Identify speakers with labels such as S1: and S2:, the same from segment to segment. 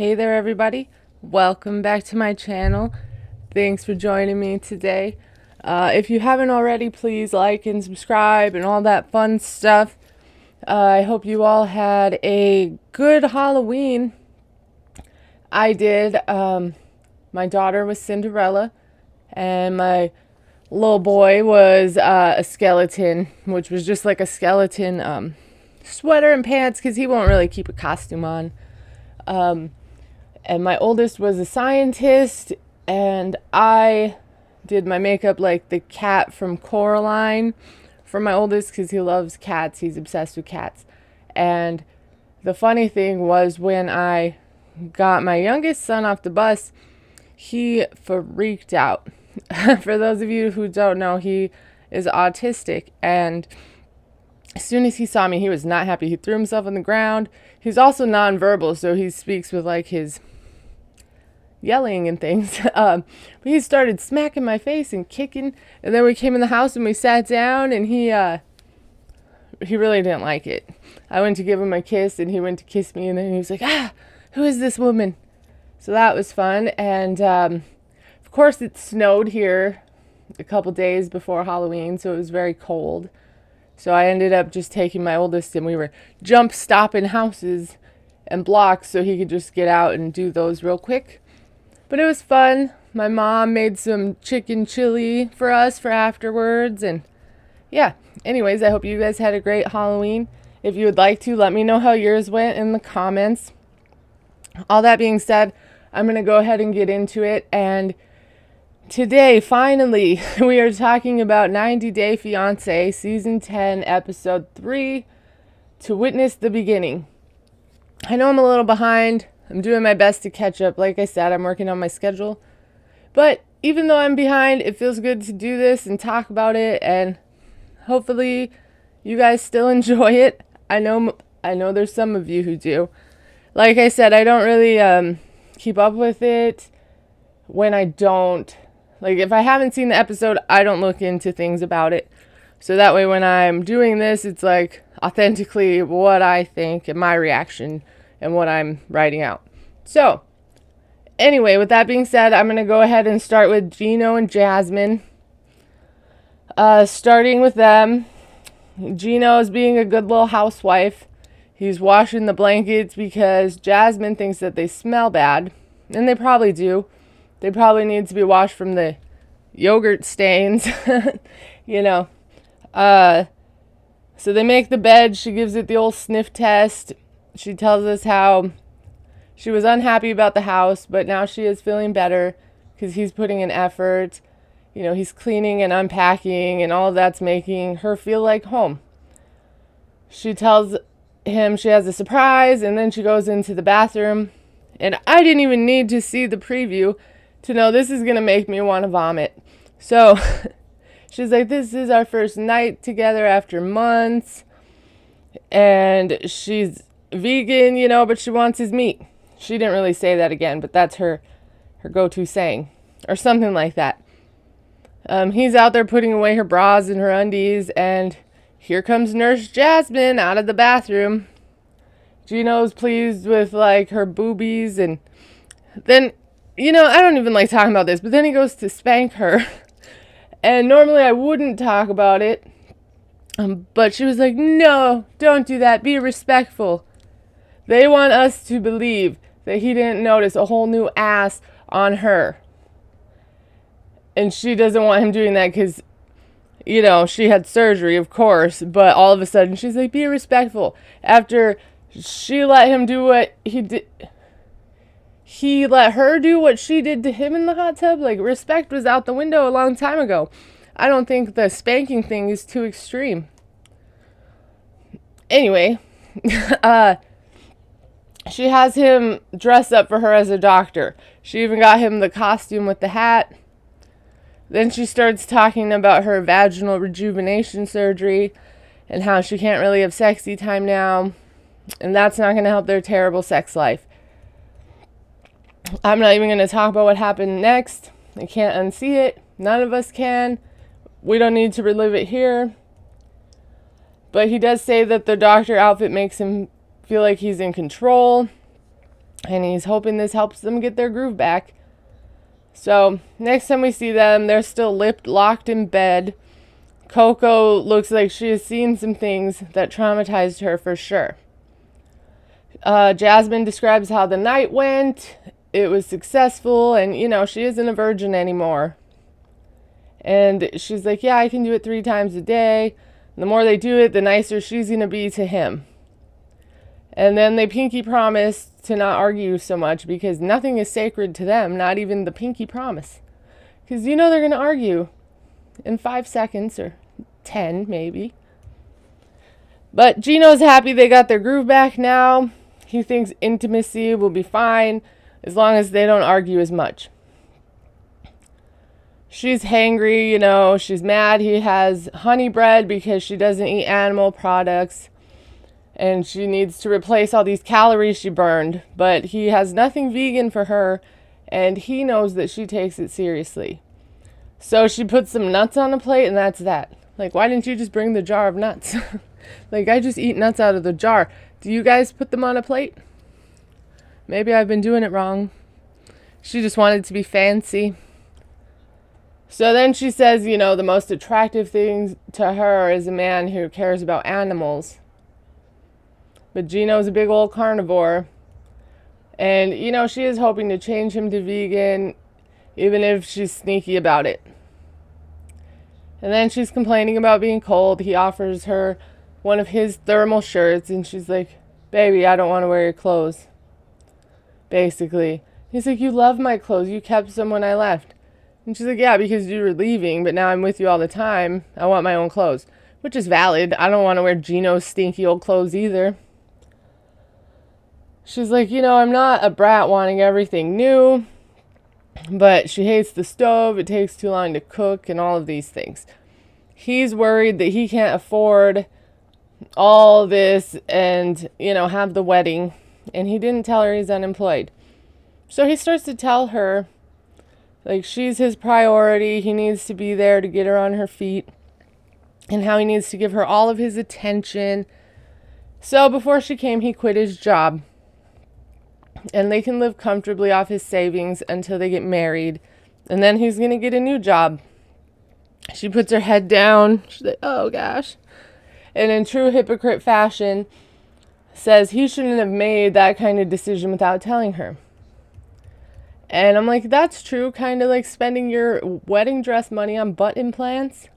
S1: Hey there, everybody. Welcome back to my channel. Thanks for joining me today. If you haven't already, please like and subscribe and all that fun stuff. I hope you all had a good Halloween. I did. My daughter was Cinderella, and my little boy was a skeleton, which was just like a skeleton sweater and pants because he won't really keep a costume on. And my oldest was a scientist, and I did my makeup like the cat from Coraline for my oldest because he loves cats. He's obsessed with cats. And the funny thing was when I got my youngest son off the bus, he freaked out. For those of you who don't know, he is autistic, and as soon as he saw me, he was not happy. He threw himself on the ground. He's also nonverbal, so he speaks with like his yelling and things. But he started smacking my face and kicking. And then we came in the house and we sat down, and he really didn't like it. I went to give him a kiss, and he went to kiss me, and then he was like, who is this woman? So that was fun. And of course, it snowed here a couple days before Halloween, so it was very cold. So I ended up just taking my oldest, and we were jump stopping houses and blocks so he could just get out and do those real quick. But it was fun. My mom made some chicken chili for us for afterwards. And yeah, anyways, I hope you guys had a great Halloween. If you would like to, let me know how yours went in the comments. All that being said, I'm going to go ahead and get into it. And today, finally, we are talking about 90 Day Fiancé, Season 10, Episode 3, To Witness the Beginning. I know I'm a little behind. I'm doing my best to catch up. Like I said, I'm working on my schedule. But even though I'm behind, it feels good to do this and talk about it, and hopefully you guys still enjoy it. I know there's some of you who do. Like I said, I don't really keep up with it when I don't. Like, if I haven't seen the episode, I don't look into things about it. So that way when I'm doing this, it's like authentically what I think and my reaction and what I'm writing out. So, anyway, with that being said, I'm going to go ahead and start with Gino and Jasmine. Starting with them, Gino is being a good little housewife. He's washing the blankets because Jasmine thinks that they smell bad. And they probably do. They probably need to be washed from the yogurt stains, you know. So they make the bed. She gives it the old sniff test. She tells us how she was unhappy about the house, but now she is feeling better because he's putting in effort. You know, he's cleaning and unpacking, and all of that's making her feel like home. She tells him she has a surprise, and then she goes into the bathroom. And I didn't even need to see the preview to know this is going to make me want to vomit. So she's like, this is our first night together after months. And she's vegan, you know, but she wants his meat. She didn't really say that again, but that's her go-to saying. Or something like that. He's out there putting away her bras and her undies. And here comes Nurse Jasmine out of the bathroom. Gino's pleased with, like, her boobies. And then, you know, I don't even like talking about this, but then he goes to spank her. And normally I wouldn't talk about it. But she was like, no, don't do that. Be respectful. They want us to believe that he didn't notice a whole new ass on her. And she doesn't want him doing that because, you know, she had surgery, of course. But all of a sudden, she's like, be respectful. After she let him do what he did. He let her do what she did to him in the hot tub. Like, respect was out the window a long time ago. I don't think the spanking thing is too extreme. Anyway, she has him dress up for her as a doctor. She even got him the costume with the hat. Then she starts talking about her vaginal rejuvenation surgery and how she can't really have sexy time now. And that's not going to help their terrible sex life. I'm not even going to talk about what happened next. I can't unsee it. None of us can. We don't need to relive it here. But he does say that the doctor outfit makes him feel like he's in control. And he's hoping this helps them get their groove back. So next time we see them, they're still locked in bed. Coco looks like she has seen some things that traumatized her for sure. Jasmine describes how the night went. It was successful, and she isn't a virgin anymore. And she's like, yeah, I can do it 3 times a day. And the more they do it, the nicer she's going to be to him. And then they pinky promise to not argue so much because nothing is sacred to them, not even the pinky promise. Because they're going to argue in 5 seconds or 10 maybe. But Gino's happy they got their groove back now. He thinks intimacy will be fine as long as they don't argue as much. She's hangry, she's mad he has honey bread because she doesn't eat animal products. And she needs to replace all these calories she burned. But he has nothing vegan for her, and he knows that she takes it seriously. So she puts some nuts on a plate, and that's that. Like, why didn't you just bring the jar of nuts? Like, I just eat nuts out of the jar. Do you guys put them on a plate? Maybe I've been doing it wrong. She just wanted to be fancy. So then she says, the most attractive thing to her is a man who cares about animals. But Gino's a big old carnivore. And, she is hoping to change him to vegan, even if she's sneaky about it. And then she's complaining about being cold. He offers her one of his thermal shirts, and she's like, baby, I don't want to wear your clothes. Basically. He's like, you love my clothes. You kept some when I left. And she's like, yeah, because you were leaving, but now I'm with you all the time. I want my own clothes. Which is valid. I don't want to wear Gino's stinky old clothes either. She's like, I'm not a brat wanting everything new, but she hates the stove. It takes too long to cook and all of these things. He's worried that he can't afford all this and, have the wedding. And he didn't tell her he's unemployed. So he starts to tell her, like, she's his priority. He needs to be there to get her on her feet. And how he needs to give her all of his attention. So before she came, he quit his job. And they can live comfortably off his savings until they get married. And then he's going to get a new job. She puts her head down. She's like, oh gosh. And in true hypocrite fashion, says he shouldn't have made that kind of decision without telling her. And I'm like, that's true. Kind of like spending your wedding dress money on butt implants.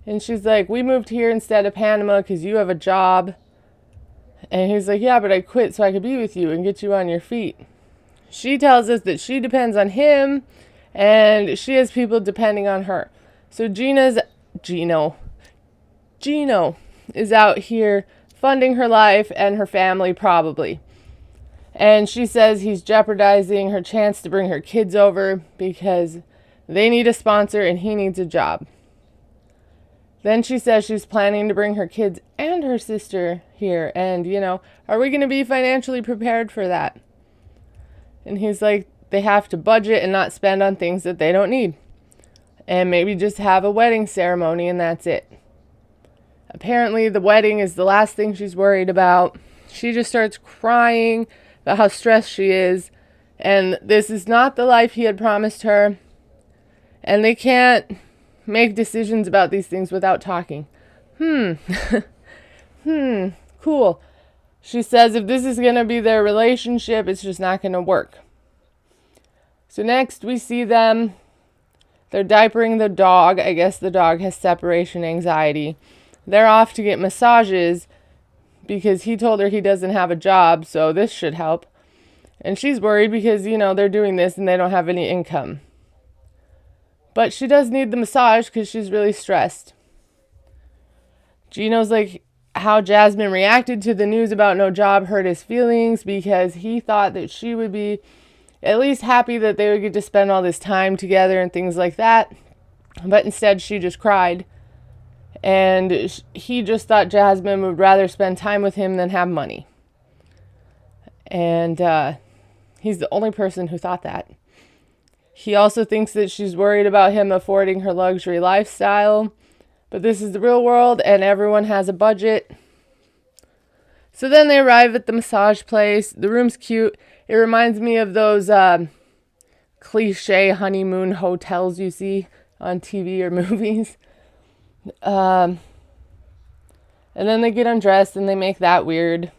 S1: And she's like, we moved here instead of Panama because you have a job. And he's like, yeah, but I quit so I could be with you and get you on your feet. She tells us that she depends on him and she has people depending on her. So Gino is out here funding her life and her family probably. And she says he's jeopardizing her chance to bring her kids over because they need a sponsor and he needs a job. Then she says she's planning to bring her kids and her sister here. And, are we going to be financially prepared for that? And he's like, they have to budget and not spend on things that they don't need. And maybe just have a wedding ceremony and that's it. Apparently, the wedding is the last thing she's worried about. She just starts crying about how stressed she is. And this is not the life he had promised her. And they can't make decisions about these things without talking. Cool. She says if this is going to be their relationship, it's just not going to work. So next we see them. They're diapering the dog. I guess the dog has separation anxiety. They're off to get massages because he told her he doesn't have a job, so this should help. And she's worried because, they're doing this and they don't have any income. But she does need the massage because she's really stressed. Gino's like, how Jasmine reacted to the news about no job hurt his feelings because he thought that she would be at least happy that they would get to spend all this time together and things like that. But instead, she just cried. And he just thought Jasmine would rather spend time with him than have money. And he's the only person who thought that. He also thinks that she's worried about him affording her luxury lifestyle. But this is the real world and everyone has a budget. So then they arrive at the massage place. The room's cute. It reminds me of those cliche honeymoon hotels you see on TV or movies. And then they get undressed and they make that weird.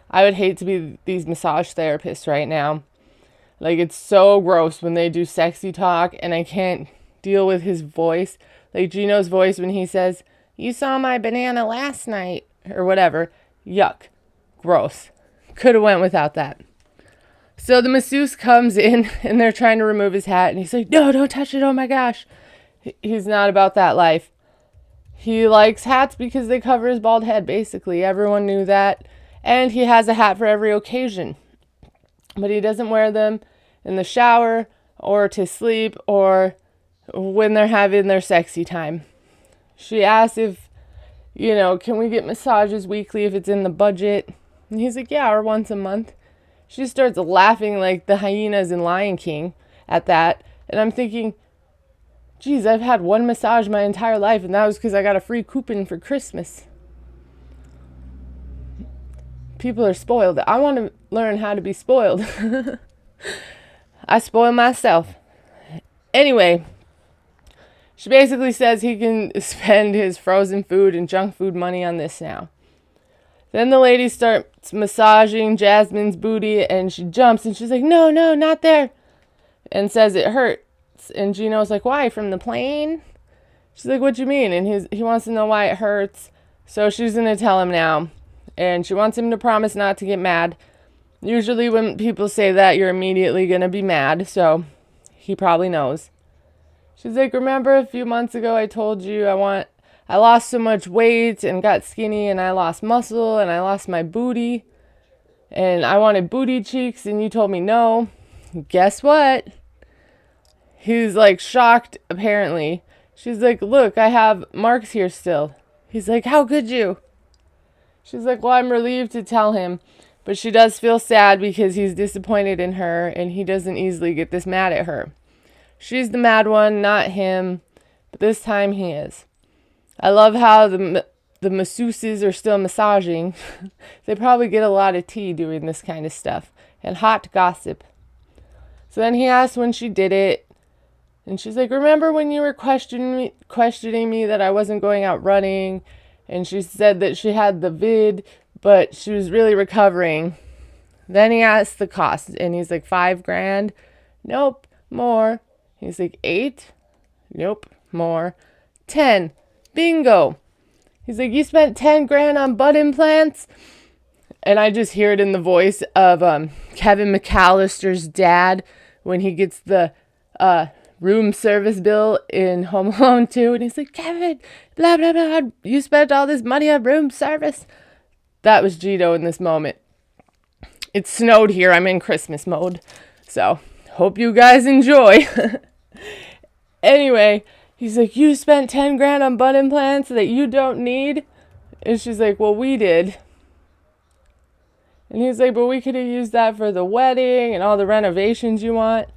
S1: I would hate to be these massage therapists right now. Like, it's so gross when they do sexy talk, and I can't deal with his voice. Like Gino's voice when he says, "You saw my banana last night," or whatever. Yuck. Gross. Could have went without that. So the masseuse comes in, and they're trying to remove his hat, and he's like, "No, don't touch it, oh my gosh." He's not about that life. He likes hats because they cover his bald head, basically. Everyone knew that. And he has a hat for every occasion. But he doesn't wear them in the shower or to sleep or when they're having their sexy time. She asks if, can we get massages weekly if it's in the budget? And he's like, yeah, or once a month. She starts laughing like the hyenas in Lion King at that. And I'm thinking, geez, I've had one massage my entire life, and that was because I got a free coupon for Christmas. People are spoiled. I want to learn how to be spoiled. I spoil myself. Anyway, she basically says he can spend his frozen food and junk food money on this now. Then the lady starts massaging Jasmine's booty, and she jumps, and she's like, no, not there, and says it hurts. And Gino's like, why, from the plane? She's like, what do you mean? And he wants to know why it hurts. So she's going to tell him now. And she wants him to promise not to get mad. Usually when people say that, you're immediately going to be mad. So he probably knows. She's like, remember a few months ago I told you I lost so much weight and got skinny, and I lost muscle and I lost my booty. And I wanted booty cheeks, and you told me no. Guess what? He's like shocked, apparently. She's like, look, I have marks here still. He's like, how could you? She's like, well, I'm relieved to tell him, but she does feel sad because he's disappointed in her, and he doesn't easily get this mad at her. She's the mad one, not him, but this time he is. I love how the masseuses are still massaging. They probably get a lot of tea doing this kind of stuff, and hot gossip. So then he asks when she did it, and she's like, remember when you were questioning me that I wasn't going out running? And she said that she had the vid, but she was really recovering. Then he asked the cost, and he's like, $5,000. Nope, more. He's like, 8? Nope, more. 10. Bingo. He's like, you spent $10,000 on butt implants? And I just hear it in the voice of Kevin McAllister's dad when he gets the room service bill in Home Alone 2, and he's like, Kevin, blah, blah, blah, you spent all this money on room service. That was Gino in this moment. It snowed here. I'm in Christmas mode. So, hope you guys enjoy. Anyway, he's like, you spent $10,000 on butt implants that you don't need? And she's like, well, we did. And he's like, but we could have used that for the wedding and all the renovations you want.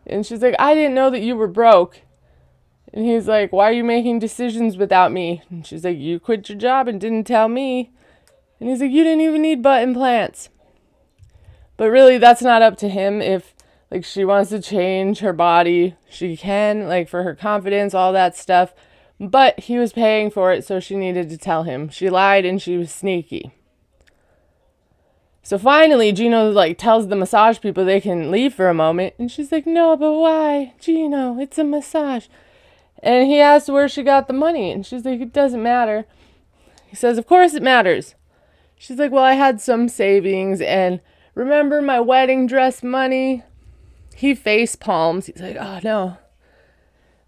S1: And she's like, I didn't know that you were broke. And he's like, why are you making decisions without me? And she's like, you quit your job and didn't tell me. And he's like, you didn't even need butt implants. But really, that's not up to him. If, she wants to change her body, she can, for her confidence, all that stuff. But he was paying for it, so she needed to tell him. She lied and she was sneaky. So finally, Gino, tells the massage people they can leave for a moment. And she's like, no, but why? Gino, it's a massage. And he asks where she got the money. And she's like, it doesn't matter. He says, of course it matters. She's like, well, I had some savings. And remember my wedding dress money? He face palms. He's like, oh, no.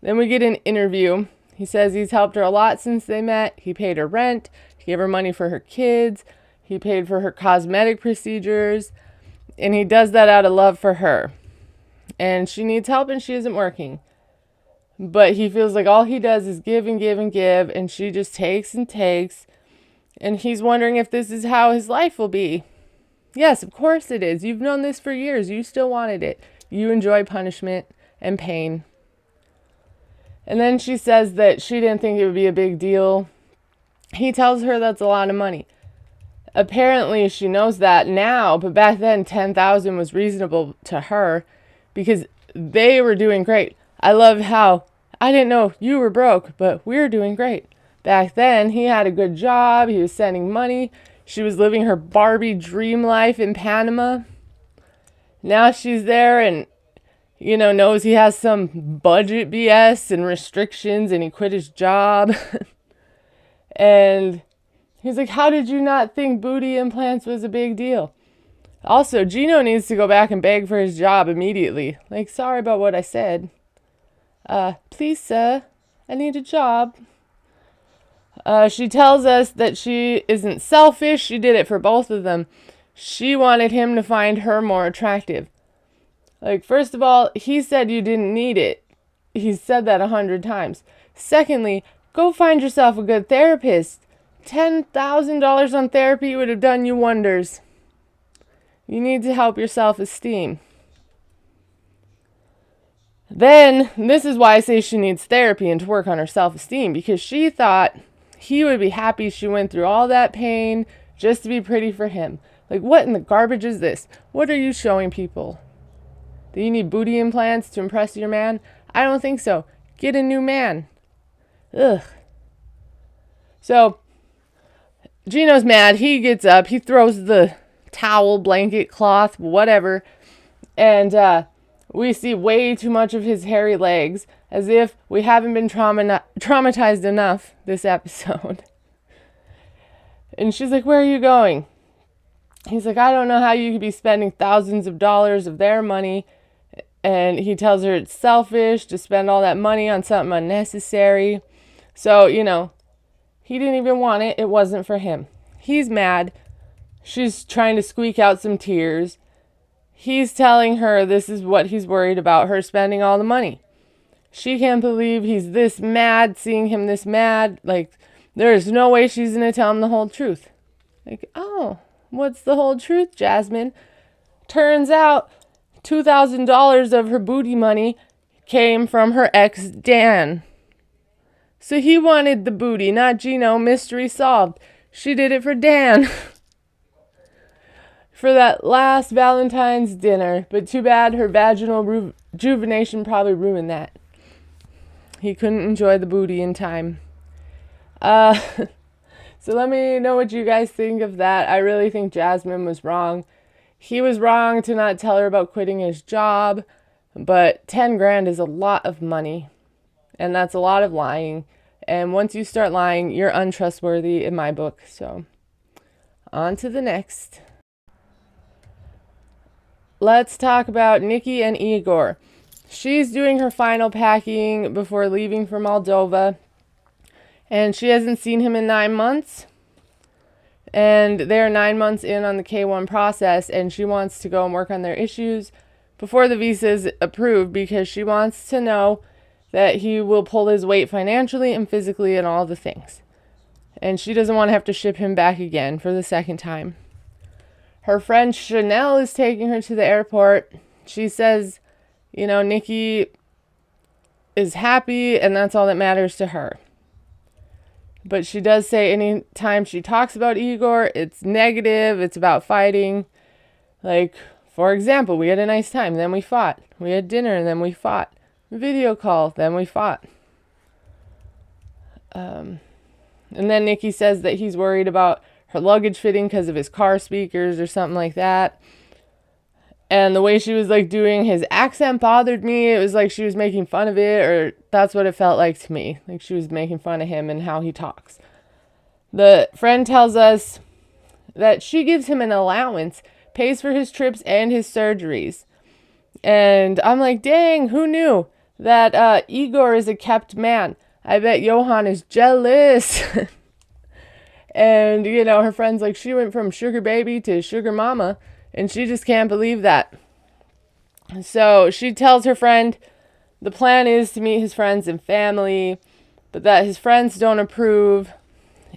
S1: Then we get an interview. He says he's helped her a lot since they met. He paid her rent. He gave her money for her kids. He paid for her cosmetic procedures, and he does that out of love for her. And she needs help, and she isn't working. But he feels like all he does is give and give and give, and she just takes and takes. And he's wondering if this is how his life will be. Yes, of course it is. You've known this for years. You still wanted it. You enjoy punishment and pain. And then she says that she didn't think it would be a big deal. He tells her that's a lot of money. Apparently she knows that now, but back then 10,000 was reasonable to her because they were doing great. I love how I didn't know you were broke, but we're doing great. Back then he had a good job, he was sending money, she was living her Barbie dream life in Panama. Now she's there and knows he has some budget BS and restrictions and he quit his job. And he's like, how did you not think booty implants was a big deal? Also, Gino needs to go back and beg for his job immediately. Like, sorry about what I said. Please, sir, I need a job. She tells us that she isn't selfish. She did it for both of them. She wanted him to find her more attractive. Like, first of all, he said you didn't need it. He's said that 100 times. Secondly, go find yourself a good therapist. $10,000 on therapy would have done you wonders. You need to help your self-esteem. Then, this is why I say she needs therapy and to work on her self-esteem, because she thought he would be happy she went through all that pain just to be pretty for him. Like, what in the garbage is this? What are you showing people? Do you need booty implants to impress your man? I don't think so. Get a new man. Ugh. So, Gino's mad. He gets up. He throws the towel, blanket, cloth, whatever. And we see way too much of his hairy legs, as if we haven't been traumatized enough this episode. And she's like, where are you going? He's like, I don't know how you could be spending thousands of dollars of their money. And he tells her it's selfish to spend all that money on something unnecessary. So, he didn't even want it. It wasn't for him. He's mad. She's trying to squeak out some tears. He's telling her this is what he's worried about, her spending all the money. She can't believe he's this mad, seeing him this mad. Like, there's no way she's going to tell him the whole truth. Like, oh, what's the whole truth, Jasmine? Turns out $2,000 of her booty money came from her ex, Dan. So he wanted the booty, not Gino. Mystery solved. She did it for Dan. For that last Valentine's dinner. But too bad her vaginal rejuvenation probably ruined that. He couldn't enjoy the booty in time. So let me know what you guys think of that. I really think Jasmine was wrong. He was wrong to not tell her about quitting his job, but 10 grand is a lot of money, and that's a lot of lying. And once you start lying, you're untrustworthy in my book. So on to the next. Let's talk about Nikki and Igor. She's doing her final packing before leaving for Moldova, and she hasn't seen him in 9 months. And they're 9 months in on the K1 process, and she wants to go and work on their issues before the visa is approved, because she wants to know that he will pull his weight financially and physically and all the things. And she doesn't want to have to ship him back again for the second time. Her friend Chanel is taking her to the airport. She says, Nikki is happy, and that's all that matters to her. But she does say anytime she talks about Igor, it's negative, it's about fighting. Like, for example, we had a nice time, then we fought. We had dinner, and then we fought. Video call, then we fought. And then Nikki says that he's worried about her luggage fitting because of his car speakers or something like that. And the way she was doing his accent bothered me. It was like she was making fun of it, or that's what it felt like to me. Like she was making fun of him and how he talks. The friend tells us that she gives him an allowance, pays for his trips and his surgeries. And I'm like, dang, who knew that Igor is a kept man? I bet Johan is jealous. And, her friend's like, she went from sugar baby to sugar mama. And she just can't believe that. So she tells her friend the plan is to meet his friends and family, but that his friends don't approve.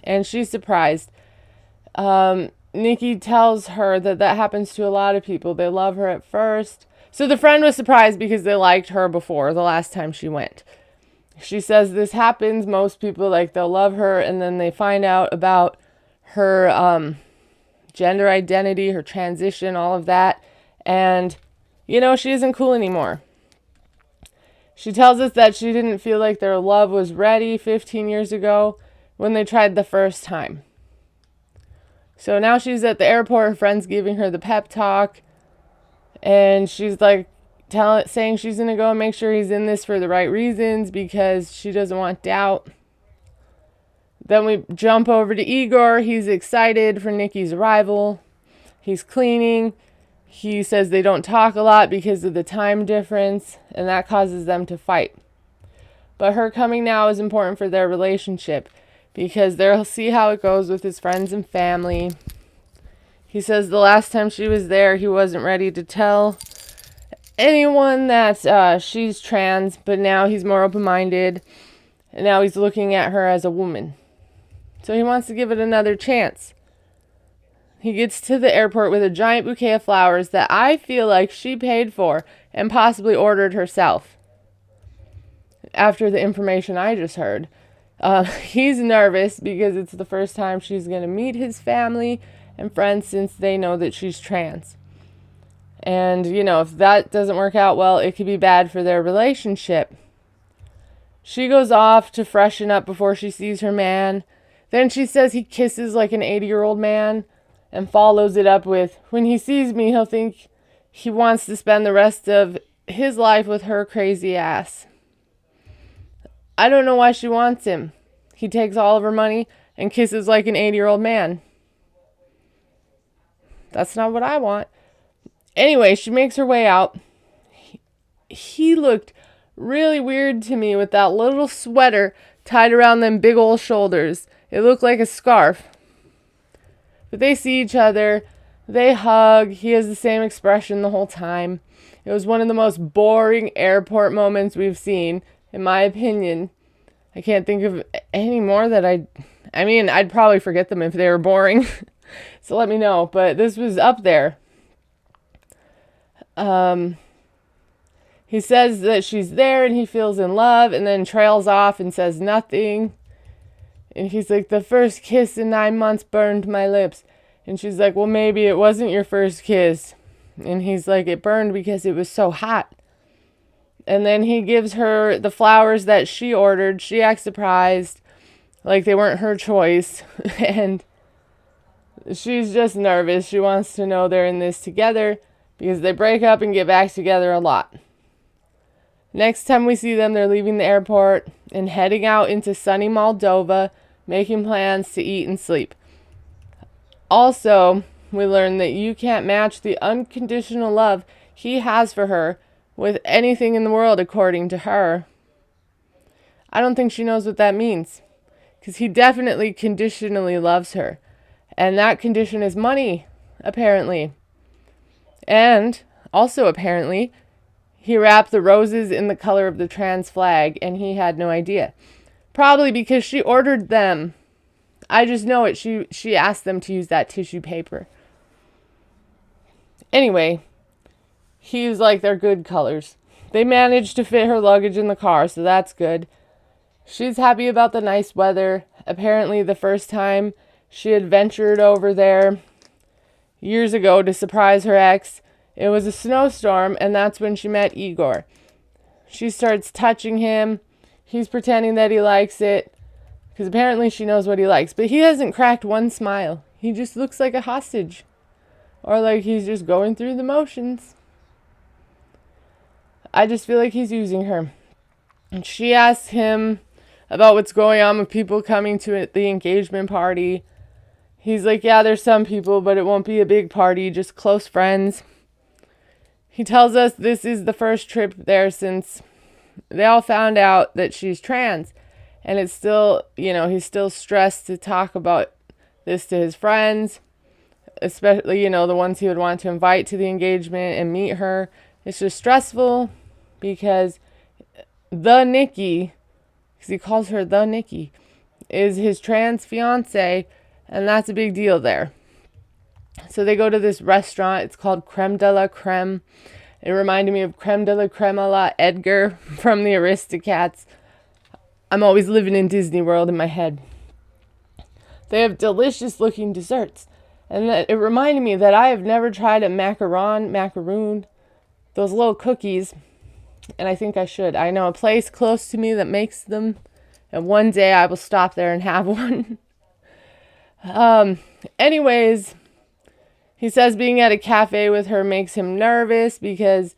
S1: And she's surprised. Nikki tells her that happens to a lot of people. They love her at first. So the friend was surprised because they liked her before, the last time she went. She says this happens. Most people, they'll love her, and then they find out about her gender identity, her transition, all of that. And, she isn't cool anymore. She tells us that she didn't feel like their love was ready 15 years ago when they tried the first time. So now she's at the airport, her friend's giving her the pep talk, and she's like saying she's going to go and make sure he's in this for the right reasons because she doesn't want doubt. Then we jump over to Igor. He's excited for Nikki's arrival. He's cleaning. He says they don't talk a lot because of the time difference, and that causes them to fight. But her coming now is important for their relationship because they'll see how it goes with his friends and family. He says the last time she was there, he wasn't ready to tell anyone that she's trans, but now he's more open-minded, and now he's looking at her as a woman. So he wants to give it another chance. He gets to the airport with a giant bouquet of flowers that I feel like she paid for and possibly ordered herself. After the information I just heard. He's nervous because it's the first time she's going to meet his family and friends since they know that she's trans. And, if that doesn't work out well, it could be bad for their relationship. She goes off to freshen up before she sees her man. Then she says he kisses like an 80-year-old man and follows it up with, when he sees me, he'll think he wants to spend the rest of his life with her crazy ass. I don't know why she wants him. He takes all of her money and kisses like an 80-year-old man. That's not what I want. Anyway, she makes her way out. He looked really weird to me with that little sweater tied around them big old shoulders. It looked like a scarf. But they see each other. They hug. He has the same expression the whole time. It was one of the most boring airport moments we've seen, in my opinion. I can't think of any more that I'd probably forget them if they were boring. So let me know. But this was up there. He says that she's there and he feels in love and then trails off and says nothing. And he's like, the first kiss in 9 months burned my lips. And she's like, well, maybe it wasn't your first kiss. And he's like, it burned because it was so hot. And then he gives her the flowers that she ordered. She acts surprised, like they weren't her choice. And she's just nervous. She wants to know they're in this together because they break up and get back together a lot. Next time we see them, they're leaving the airport and heading out into sunny Moldova, making plans to eat and sleep. Also, we learn that you can't match the unconditional love he has for her with anything in the world, according to her. I don't think she knows what that means, because he definitely conditionally loves her. And that condition is money, apparently. And also apparently, he wrapped the roses in the color of the trans flag, and he had no idea. Probably because she ordered them. I just know it. She asked them to use that tissue paper. Anyway, he was like, they're good colors. They managed to fit her luggage in the car, so that's good. She's happy about the nice weather. Apparently the first time she had ventured over there years ago to surprise her ex, it was a snowstorm, and that's when she met Igor. She starts touching him. He's pretending that he likes it, because apparently she knows what he likes. But he hasn't cracked one smile. He just looks like a hostage. Or like he's just going through the motions. I just feel like he's using her. And she asks him about what's going on with people coming to the engagement party. He's like, yeah, there's some people, but it won't be a big party, just close friends. He tells us this is the first trip there since they all found out that she's trans. And it's still, he's still stressed to talk about this to his friends, especially, the ones he would want to invite to the engagement and meet her. It's just stressful because the Nikki, because he calls her the Nikki, is his trans fiancé, and that's a big deal there. So they go to this restaurant. It's called Creme de la Creme. It reminded me of Creme de la Creme a la Edgar from the Aristocats. I'm always living in Disney World in my head. They have delicious looking desserts. And that it reminded me that I have never tried a macaroon, those little cookies, and I think I should. I know a place close to me that makes them, and one day I will stop there and have one. Anyways, he says being at a cafe with her makes him nervous because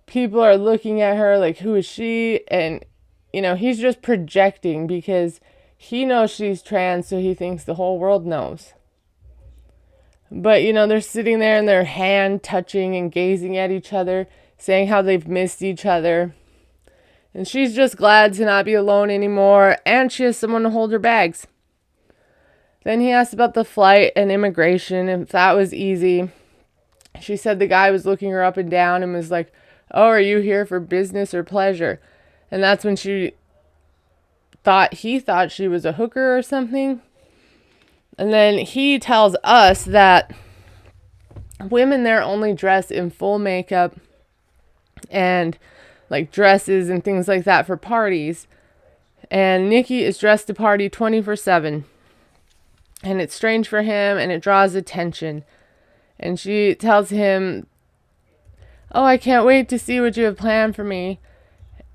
S1: people are looking at her like, who is she? And, he's just projecting because he knows she's trans, so he thinks the whole world knows. But, they're sitting there and their hand touching and gazing at each other, saying how they've missed each other. And she's just glad to not be alone anymore, and she has someone to hold her bags. Then he asked about the flight and immigration, if that was easy. She said the guy was looking her up and down and was like, oh, are you here for business or pleasure? And that's when he thought she was a hooker or something. And then he tells us that women there only dress in full makeup and like dresses and things like that for parties. And Nikki is dressed to party 24/7. And it's strange for him and it draws attention. And she tells him, oh, I can't wait to see what you have planned for me.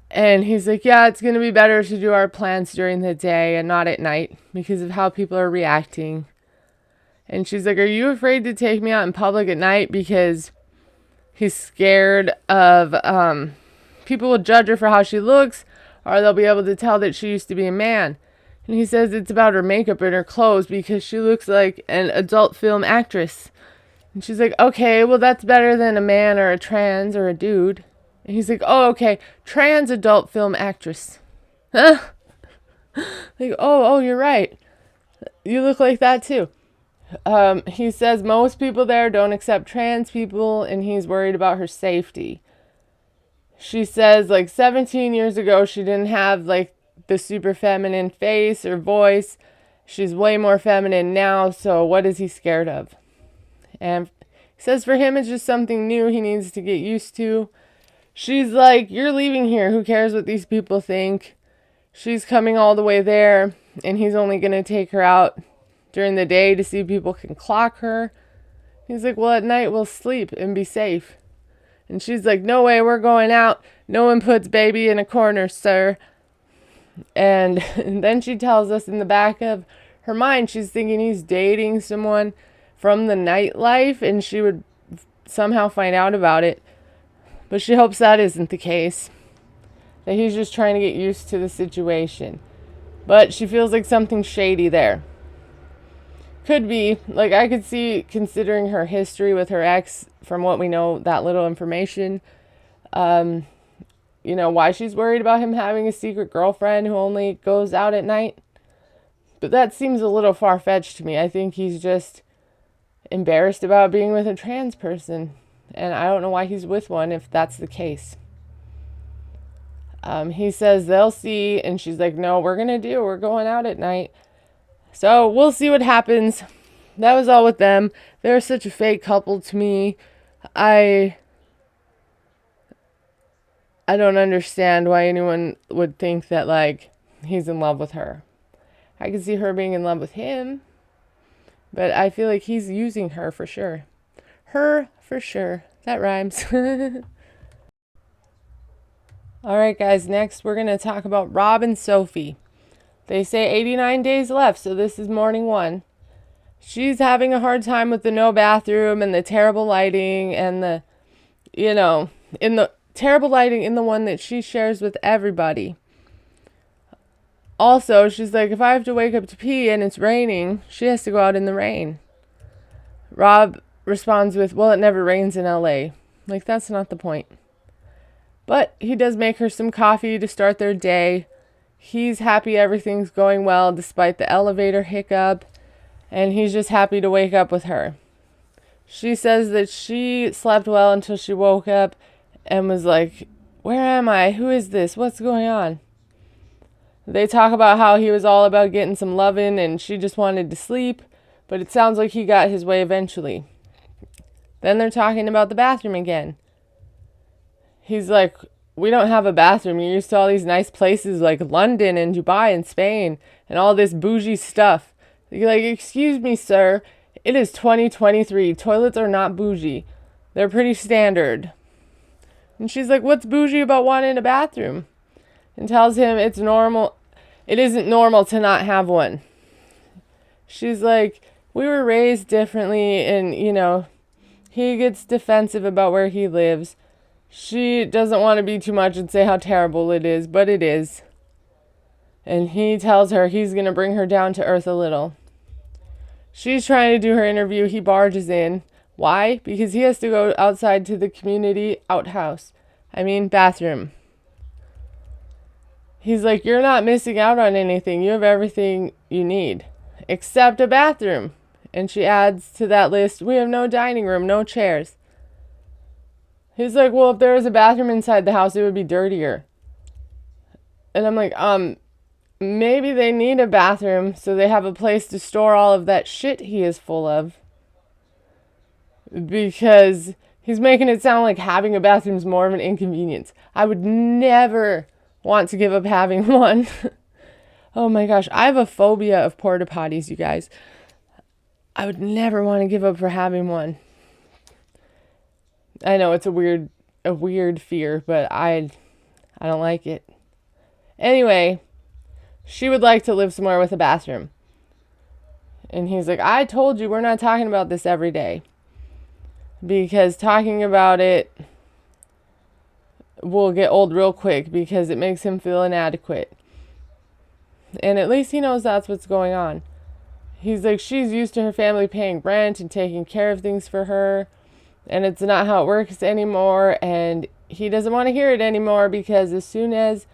S1: And he's like, yeah, it's going to be better to do our plans during the day and not at night because of how people are reacting. And she's like, are you afraid to take me out in public at night because he's scared of people will judge her for how she looks, or they'll be able to tell that she used to be a man. And he says it's about her makeup and her clothes because she looks like an adult film actress. And she's like, okay, well, that's better than a man or a trans or a dude. And he's like, oh, okay, trans adult film actress. Huh? Like, oh, you're right. You look like that too. He says most people there don't accept trans people, and he's worried about her safety. She says, 17 years ago, she didn't have, the super feminine face or voice. She's way more feminine now, so what is he scared of? And he says for him, it's just something new he needs to get used to. She's like, you're leaving here. Who cares what these people think? She's coming all the way there, and he's only going to take her out during the day to see if people can clock her. He's like, well, at night we'll sleep and be safe. And she's like, no way, we're going out. No one puts baby in a corner, sir. And then she tells us in the back of her mind, she's thinking he's dating someone from the nightlife, and she would somehow find out about it. But she hopes that isn't the case, that he's just trying to get used to the situation. But she feels like something shady there. Could be, I could see, considering her history with her ex, from what we know, that little information, why she's worried about him having a secret girlfriend who only goes out at night. But that seems a little far-fetched to me. I think he's just embarrassed about being with a trans person. And I don't know why he's with one if that's the case. He says they'll see, and she's like, no, we're going out at night. So we'll see what happens. That was all with them. They're such a fake couple to me. I don't understand why anyone would think that, he's in love with her. I can see her being in love with him, but I feel like he's using her for sure. Her for sure. That rhymes. All right, guys, next we're going to talk about Rob and Sophie. They say 89 days left, so this is morning one. She's having a hard time with the no bathroom and the terrible lighting and the terrible lighting in the one that she shares with everybody. Also, she's like, if I have to wake up to pee and it's raining, she has to go out in the rain. Rob responds with, well, it never rains in LA. That's not the point. But he does make her some coffee to start their day. He's happy everything's going well despite the elevator hiccup, and he's just happy to wake up with her. She says that she slept well until she woke up and was like, where am I? Who is this? What's going on? They talk about how he was all about getting some loving and she just wanted to sleep, but it sounds like he got his way eventually. Then they're talking about the bathroom again. He's like, we don't have a bathroom. You're used to all these nice places like London and Dubai and Spain and all this bougie stuff. You're like, excuse me, sir. It is 2023. Toilets are not bougie. They're pretty standard. And she's like, what's bougie about wanting a bathroom? And tells him it's normal. It isn't normal to not have one. She's like, we were raised differently, and, he gets defensive about where he lives. She doesn't want to be too much and say how terrible it is, but it is. And he tells her he's going to bring her down to earth a little. She's trying to do her interview. He barges in. Why? Because he has to go outside to the community bathroom. He's like, you're not missing out on anything. You have everything you need, except a bathroom. And she adds to that list, we have no dining room, no chairs. He's like, well, if there was a bathroom inside the house, it would be dirtier. And I'm like, maybe they need a bathroom so they have a place to store all of that shit he is full of. Because he's making it sound like having a bathroom is more of an inconvenience. I would never want to give up having one. Oh my gosh, I have a phobia of porta potties, you guys. I would never want to give up for having one. I know it's a weird fear, but I don't like it. Anyway, she would like to live somewhere with a bathroom. And he's like, I told you we're not talking about this every day. Because talking about it will get old real quick because it makes him feel inadequate. And at least he knows that's what's going on. He's like, she's used to her family paying rent and taking care of things for her. And it's not how it works anymore. And he doesn't want to hear it anymore because as soon as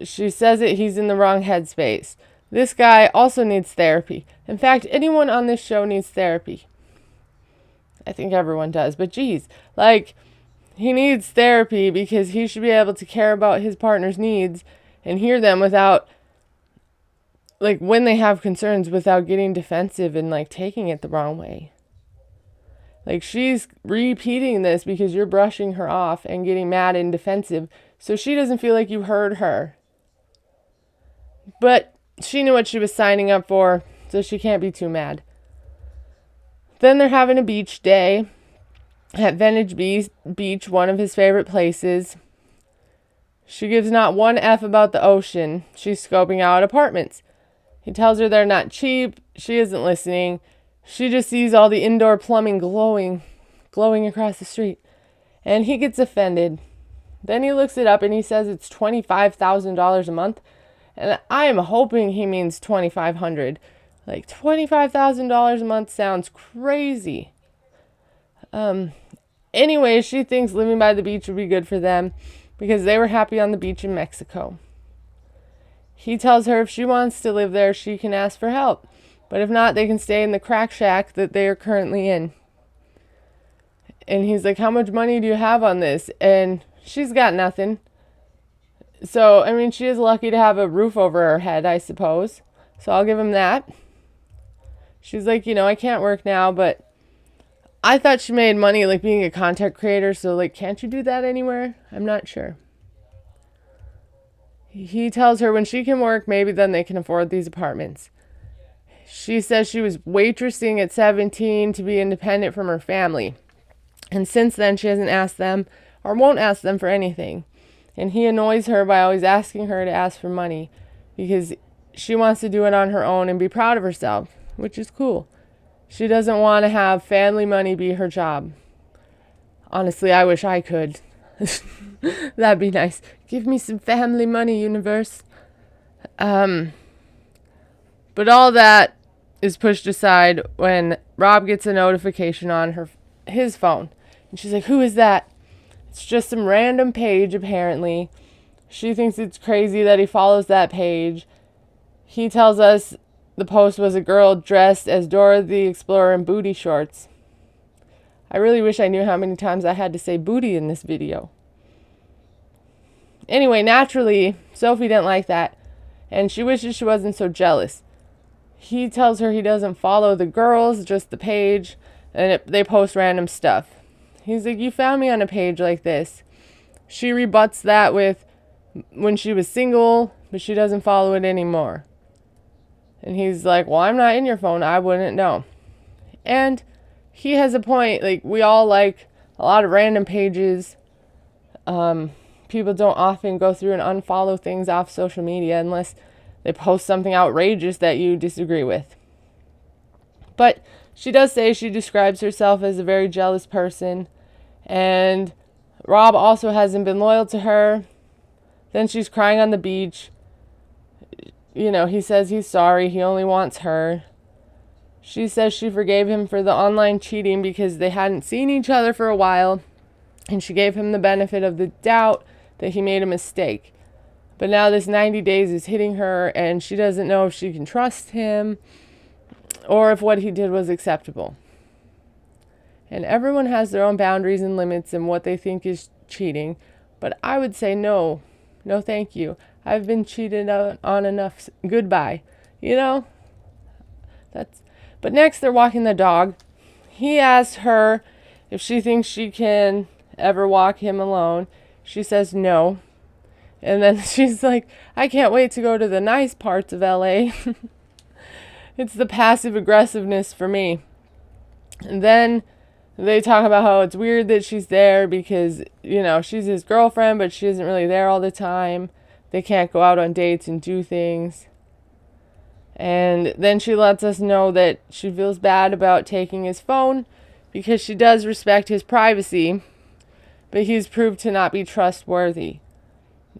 S1: she says it, he's in the wrong headspace. This guy also needs therapy. In fact, anyone on this show needs therapy. I think everyone does. But geez, he needs therapy because he should be able to care about his partner's needs and hear them without, when they have concerns, without getting defensive and, taking it the wrong way. She's repeating this because you're brushing her off and getting mad and defensive, so she doesn't feel like you heard her. But she knew what she was signing up for, so she can't be too mad. Then they're having a beach day at Venice Beach, one of his favorite places. She gives not one F about the ocean. She's scoping out apartments. He tells her they're not cheap. She isn't listening. She just sees all the indoor plumbing glowing across the street. And he gets offended. Then he looks it up and he says it's $25,000 a month. And I am hoping he means $2,500. $25,000 a month sounds crazy. Anyway, she thinks living by the beach would be good for them because they were happy on the beach in Mexico. He tells her if she wants to live there, she can ask for help. But if not, they can stay in the crack shack that they are currently in. And he's like, how much money do you have on this? And she's got nothing. So, she is lucky to have a roof over her head, I suppose. So I'll give him that. She's like, I can't work now, but I thought she made money being a content creator. So can't you do that anywhere? I'm not sure. He tells her when she can work, maybe then they can afford these apartments. She says she was waitressing at 17 to be independent from her family. And since then, she hasn't asked them or won't ask them for anything. And he annoys her by always asking her to ask for money because she wants to do it on her own and be proud of herself, which is cool. She doesn't want to have family money be her job. Honestly, I wish I could. That'd be nice. Give me some family money, universe. But all that is pushed aside when Rob gets a notification on his phone. And she's like, who is that? It's just some random page, apparently. She thinks it's crazy that he follows that page. He tells us the post was a girl dressed as Dora the Explorer in booty shorts. I really wish I knew how many times I had to say booty in this video. Anyway, naturally, Sophie didn't like that, and she wishes she wasn't so jealous. He tells her he doesn't follow the girls, just the page, and they post random stuff. He's like, you found me on a page like this. She rebuts that with when she was single, but she doesn't follow it anymore. And he's like, well, I'm not in your phone. I wouldn't know. And he has a point. Like, we all like a lot of random pages. People don't often go through and unfollow things off social media unless they post something outrageous that you disagree with. But she does say she describes herself as a very jealous person, and Rob also hasn't been loyal to her. Then she's crying on the beach. He says he's sorry, he only wants her. She says she forgave him for the online cheating because they hadn't seen each other for a while, and she gave him the benefit of the doubt that he made a mistake. But now this 90 days is hitting her, and she doesn't know if she can trust him or if what he did was acceptable. And everyone has their own boundaries and limits and what they think is cheating. But I would say no. No, thank you. I've been cheated on enough. Goodbye. But next they're walking the dog. He asks her if she thinks she can ever walk him alone. She says no. And then she's like, I can't wait to go to the nice parts of LA. It's the passive aggressiveness for me. And then they talk about how it's weird that she's there because, she's his girlfriend, but she isn't really there all the time. They can't go out on dates and do things. And then she lets us know that she feels bad about taking his phone because she does respect his privacy, but he's proved to not be trustworthy.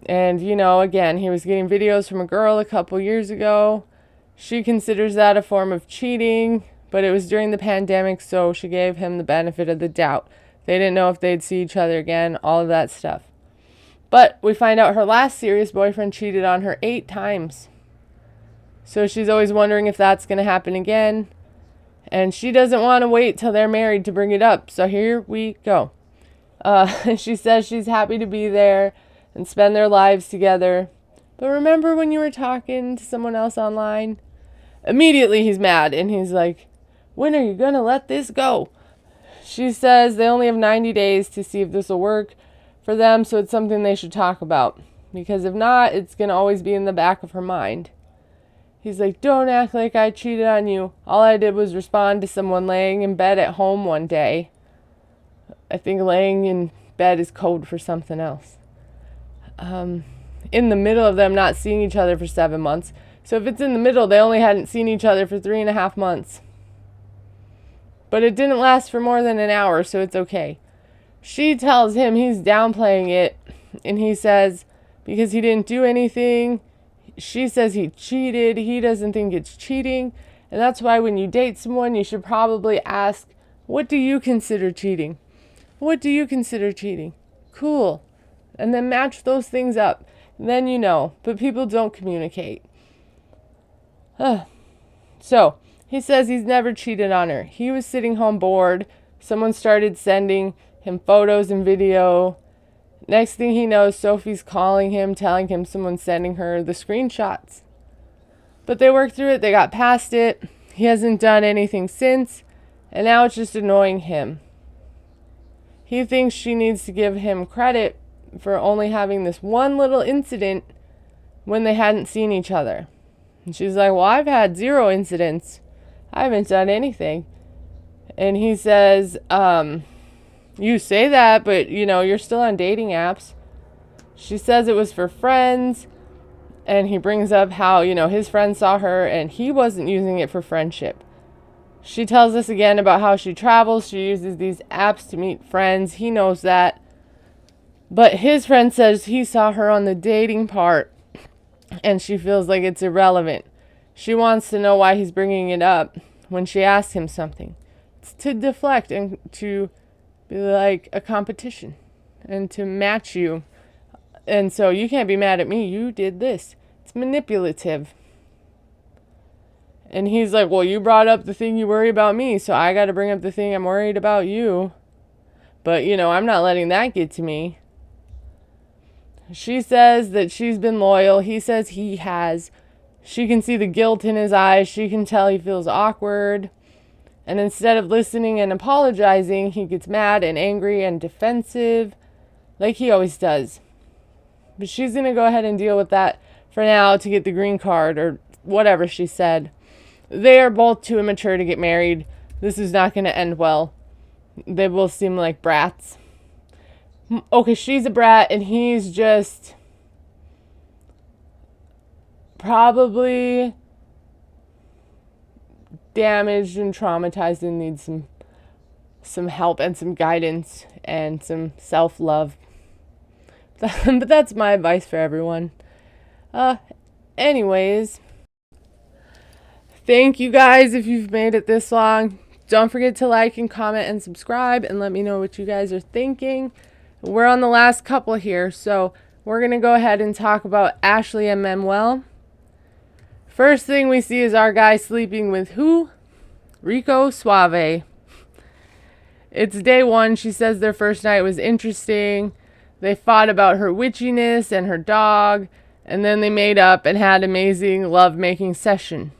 S1: And, again, he was getting videos from a girl a couple years ago. She considers that a form of cheating, but it was during the pandemic, so she gave him the benefit of the doubt. They didn't know if they'd see each other again, all of that stuff. But we find out her last serious boyfriend cheated on her 8 times. So she's always wondering if that's going to happen again. And she doesn't want to wait till they're married to bring it up. So here we go. She says she's happy to be there and spend their lives together. But remember when you were talking to someone else online? Immediately he's mad and he's like, when are you going to let this go? She says they only have 90 days to see if this will work for them, so it's something they should talk about. Because if not, it's going to always be in the back of her mind. He's like, don't act like I cheated on you. All I did was respond to someone laying in bed at home one day. I think laying in bed is code for something else. In the middle of them not seeing each other for 7 months. So if it's in the middle, they only hadn't seen each other for 3.5 months. But it didn't last for more than an hour, so it's okay. She tells him he's downplaying it, and he says because he didn't do anything. She says he cheated. He doesn't think it's cheating. And that's why when you date someone, you should probably ask, what do you consider cheating? What do you consider cheating? Cool. And then match those things up. Then you know. But people don't communicate. So, he says he's never cheated on her. He was sitting home bored. Someone started sending him photos and video. Next thing he knows, Sophie's calling him, telling him someone's sending her the screenshots. But they worked through it. They got past it. He hasn't done anything since. And now it's just annoying him. He thinks she needs to give him credit for only having this one little incident when they hadn't seen each other. And she's like, well, I've had 0 incidents. I haven't done anything. And he says, you say that, but, you're still on dating apps. She says it was for friends. And he brings up how, his friends saw her and he wasn't using it for friendship. She tells us again about how she travels. She uses these apps to meet friends. He knows that. But his friend says he saw her on the dating part. And she feels like it's irrelevant. She wants to know why he's bringing it up when she asks him something. It's to deflect and to be like a competition and to match you. And so you can't be mad at me. You did this. It's manipulative. And he's like, well, you brought up the thing you worry about me, so I got to bring up the thing I'm worried about you. But, I'm not letting that get to me. She says that she's been loyal. He says he has. She can see the guilt in his eyes. She can tell he feels awkward. And instead of listening and apologizing, he gets mad and angry and defensive, like he always does. But she's going to go ahead and deal with that for now to get the green card or whatever she said. They are both too immature to get married. this is not going to end well. They both seem like brats. Okay, she's a brat and he's just probably damaged and traumatized and needs some help and some guidance and some self-love. But that's my advice for everyone. Anyways, thank you guys if you've made it this long. Don't forget to like and comment and subscribe and let me know what you guys are thinking. We're on the last couple here, so we're going to go ahead and talk about Ashley and Manuel. First thing we see is our guy sleeping with who? Rico Suave. It's day one. She says their first night was interesting. They fought about her witchiness and her dog, and then they made up and had amazing love-making session.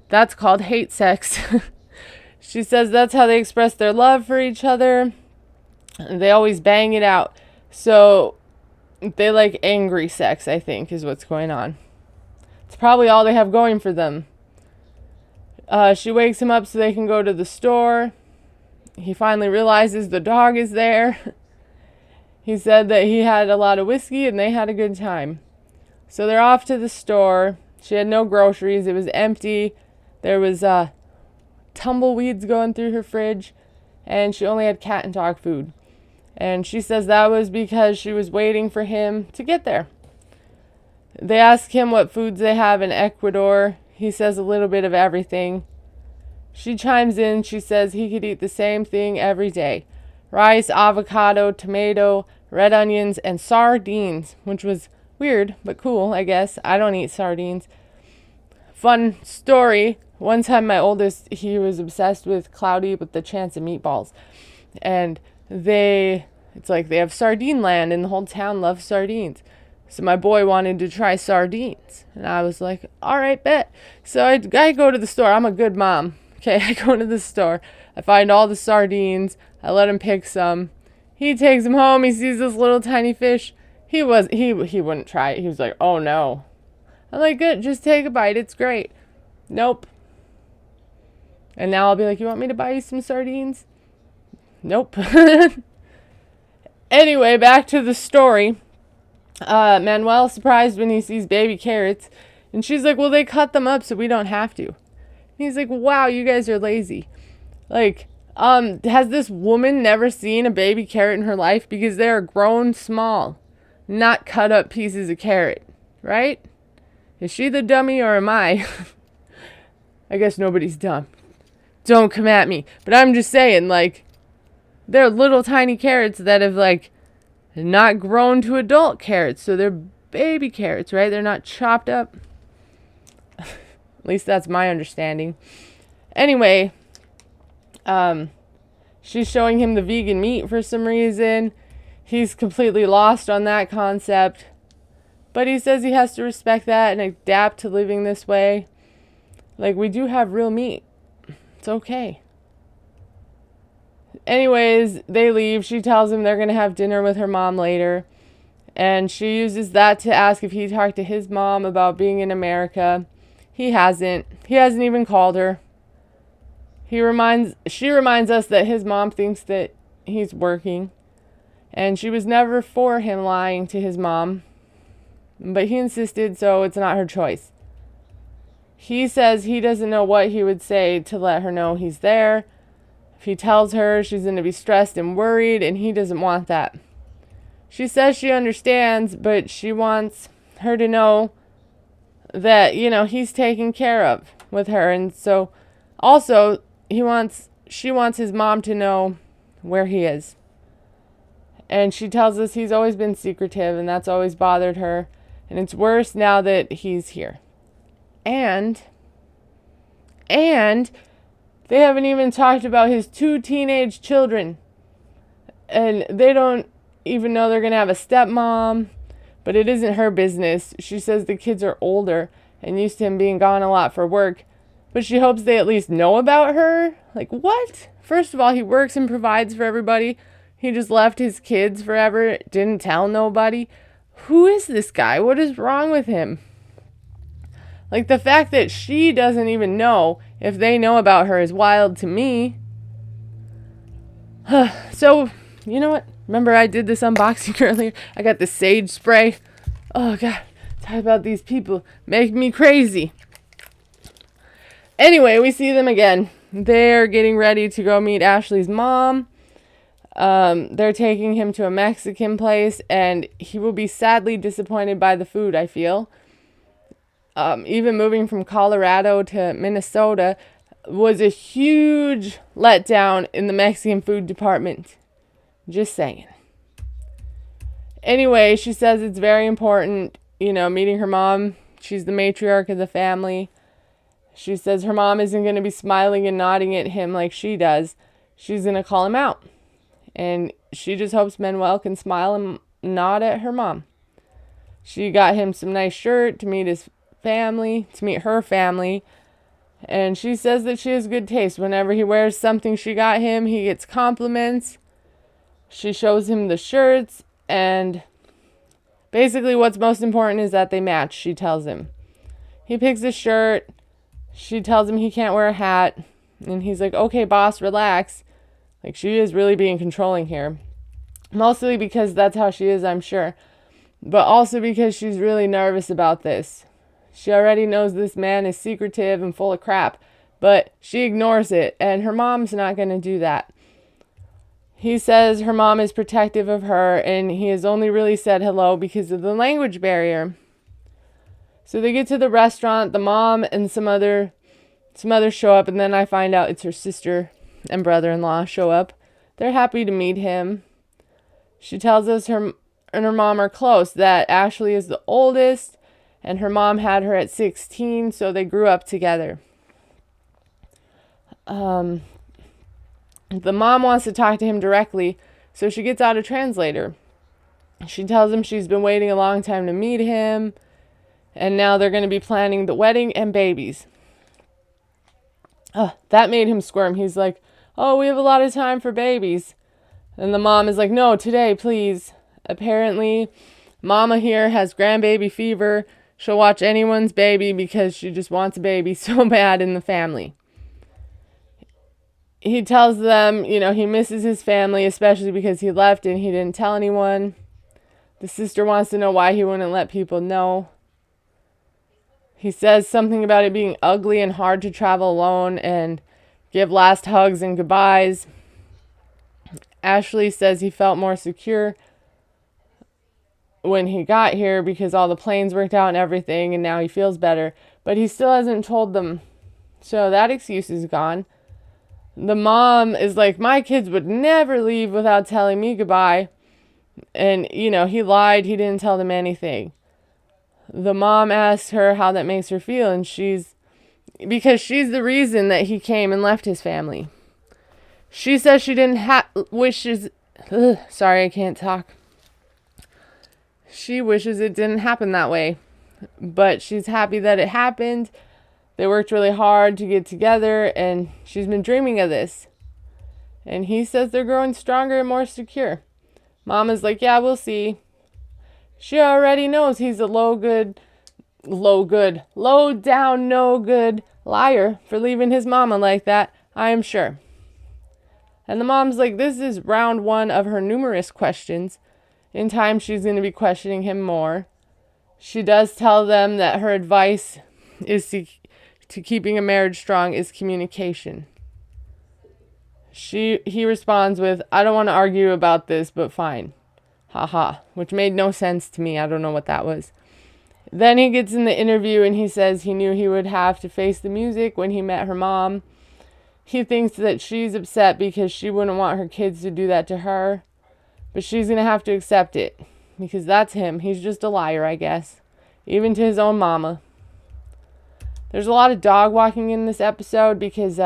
S1: That's called hate sex. She says that's how they express their love for each other. They always bang it out. So they like angry sex, I think, is what's going on. It's probably all they have going for them. She wakes him up so they can go to the store. He finally realizes the dog is there. He said that he had a lot of whiskey and they had a good time. So they're off to the store. She had no groceries. It was empty. There was tumbleweeds going through her fridge. And she only had cat and dog food. And she says that was because she was waiting for him to get there. They ask him what foods they have in Ecuador. He says a little bit of everything. She chimes in. She says he could eat the same thing every day. Rice, avocado, tomato, red onions, and sardines, which was weird, but cool, I guess. I don't eat sardines. Fun story. One time my oldest, he was obsessed with Cloudy with the Chance of Meatballs. And it's like they have sardine land and the whole town loves sardines. So my boy wanted to try sardines. And I was like, all right, bet. So I go to the store. I'm a good mom. Okay, I go to the store. I find all the sardines. I let him pick some. He takes them home. He sees this little tiny fish. He wouldn't try it. He was like, oh no. I'm like, good, just take a bite. It's great. Nope. And now I'll be like, you want me to buy you some sardines? Nope. Anyway, back to the story. Manuel's surprised when he sees baby carrots. And she's like, well, they cut them up so we don't have to. And he's like, wow, you guys are lazy. Like, has this woman never seen a baby carrot in her life? Because they are grown small, not cut up pieces of carrot, right? Is she the dummy or am I? I guess nobody's dumb. Don't come at me. But I'm just saying, like, they're little tiny carrots that have, like, not grown to adult carrots. So they're baby carrots, right? They're not chopped up. At least that's my understanding. Anyway, she's showing him the vegan meat for some reason. He's completely lost on that concept. But he says he has to respect that and adapt to living this way. Like, we do have real meat. It's okay. Anyways, they leave. She tells him they're going to have dinner with her mom later. And she uses that to ask if he talked to his mom about being in America. He hasn't. He hasn't even called her. She reminds us that his mom thinks that he's working. And she was never for him lying to his mom. But he insisted, so it's not her choice. He says he doesn't know what he would say to let her know he's there. If he tells her, she's going to be stressed and worried, and he doesn't want that. She says she understands, but she wants her to know that, he's taken care of with her. And so also she wants his mom to know where he is. And she tells us he's always been secretive, and that's always bothered her. And it's worse now that he's here. And they haven't even talked about his 2 teenage children. And they don't even know they're going to have a stepmom. But it isn't her business. She says the kids are older and used to him being gone a lot for work. But she hopes they at least know about her. Like, what? First of all, he works and provides for everybody. He just left his kids forever. Didn't tell nobody. Who is this guy? What is wrong with him? Like, the fact that she doesn't even know if they know about her is wild to me. So, you know what? Remember I did this unboxing earlier? I got the sage spray. Oh, God. Talk about these people. Make me crazy. Anyway, we see them again. They're getting ready to go meet Ashley's mom. They're taking him to a Mexican place, and he will be sadly disappointed by the food, I feel. Even moving from Colorado to Minnesota was a huge letdown in the Mexican food department. Just saying. Anyway, she says it's very important, meeting her mom. She's the matriarch of the family. She says her mom isn't going to be smiling and nodding at him like she does. She's going to call him out. And she just hopes Manuel can smile and nod at her mom. She got him some nice shirt to meet her family. And she says that she has good taste. Whenever he wears something she got him, he gets compliments. She shows him the shirts, and basically what's most important is that they match, she tells him. He picks a shirt. She tells him he can't wear a hat. And he's like, okay, boss, relax. Like, she is really being controlling here. Mostly because that's how she is, I'm sure. But also because she's really nervous about this. She already knows this man is secretive and full of crap. But she ignores it. And her mom's not going to do that. He says her mom is protective of her. And he has only really said hello because of the language barrier. So they get to the restaurant. The mom and some others show up. And then I find out it's her sister and brother-in-law show up. They're happy to meet him. She tells us her and her mom are close, that Ashley is the oldest, and her mom had her at 16, so they grew up together. The mom wants to talk to him directly, so she gets out a translator. She tells him she's been waiting a long time to meet him, and now they're going to be planning the wedding and babies. That made him squirm. He's like, oh, we have a lot of time for babies. And the mom is like, no, today, please. Apparently, mama here has grandbaby fever. She'll watch anyone's baby because she just wants a baby so bad in the family. He tells them, he misses his family, especially because he left and he didn't tell anyone. The sister wants to know why he wouldn't let people know. He says something about it being ugly and hard to travel alone and give last hugs and goodbyes. Ashley says he felt more secure when he got here because all the planes worked out and everything, and now he feels better. But he still hasn't told them, so that excuse is gone. The mom is like, my kids would never leave without telling me goodbye. And, he lied. He didn't tell them anything. The mom asks her how that makes her feel, and because she's the reason that he came and left his family. She says she didn't sorry, I can't talk. She wishes it didn't happen that way, but she's happy that it happened. They worked really hard to get together, and she's been dreaming of this. And he says they're growing stronger and more secure. Mama's like, yeah, we'll see. She already knows he's a low down, no good liar for leaving his mama like that, I am sure. And the mom's like, this is round one of her numerous questions. In time, she's going to be questioning him more. She does tell them that her advice is to keeping a marriage strong is communication. He responds with, I don't want to argue about this, but fine. Haha, which made no sense to me. I don't know what that was. Then he gets in the interview and he says he knew he would have to face the music when he met her mom. He thinks that she's upset because she wouldn't want her kids to do that to her. But she's going to have to accept it because that's him. He's just a liar, I guess. Even to his own mama. There's a lot of dog walking in this episode because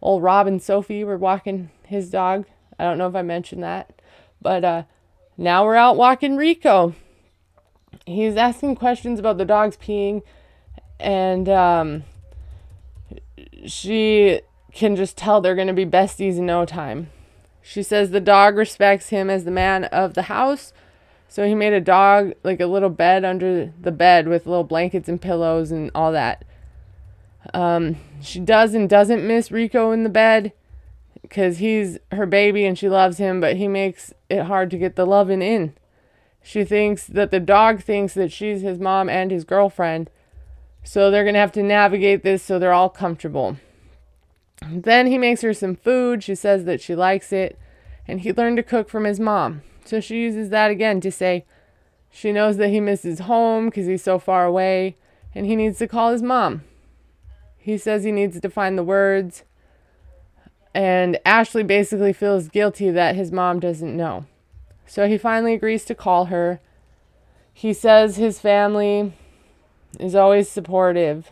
S1: old Rob and Sophie were walking his dog. I don't know if I mentioned that. But now we're out walking Rico. He's asking questions about the dogs peeing. And she can just tell they're going to be besties in no time. She says the dog respects him as the man of the house. So he made a dog, like a little bed under the bed with little blankets and pillows and all that. She does and doesn't miss Rico in the bed because he's her baby and she loves him, but he makes it hard to get the loving in. She thinks that the dog thinks that she's his mom and his girlfriend, so they're going to have to navigate this so they're all comfortable. Then he makes her some food. She says that she likes it, and he learned to cook from his mom. So she uses that again to say she knows that he misses home because he's so far away, and he needs to call his mom. He says he needs to find the words, and Ashley basically feels guilty that his mom doesn't know. So he finally agrees to call her. He says his family is always supportive,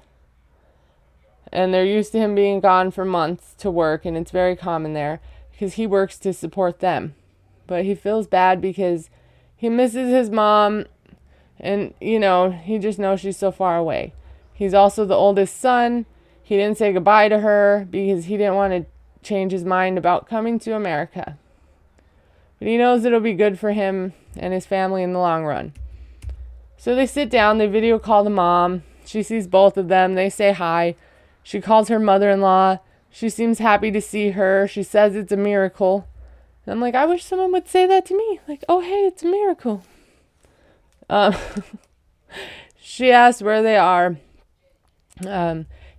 S1: and they're used to him being gone for months to work, and it's very common there because he works to support them. But he feels bad because he misses his mom, and, he just knows she's so far away. He's also the oldest son. He didn't say goodbye to her because he didn't want to change his mind about coming to America. But he knows it'll be good for him and his family in the long run. So they sit down, they video call the mom. She sees both of them. They say hi. She calls her mother-in-law. She seems happy to see her. She says it's a miracle. And I'm like, I wish someone would say that to me. Like, oh, hey, it's a miracle. She asks where they are.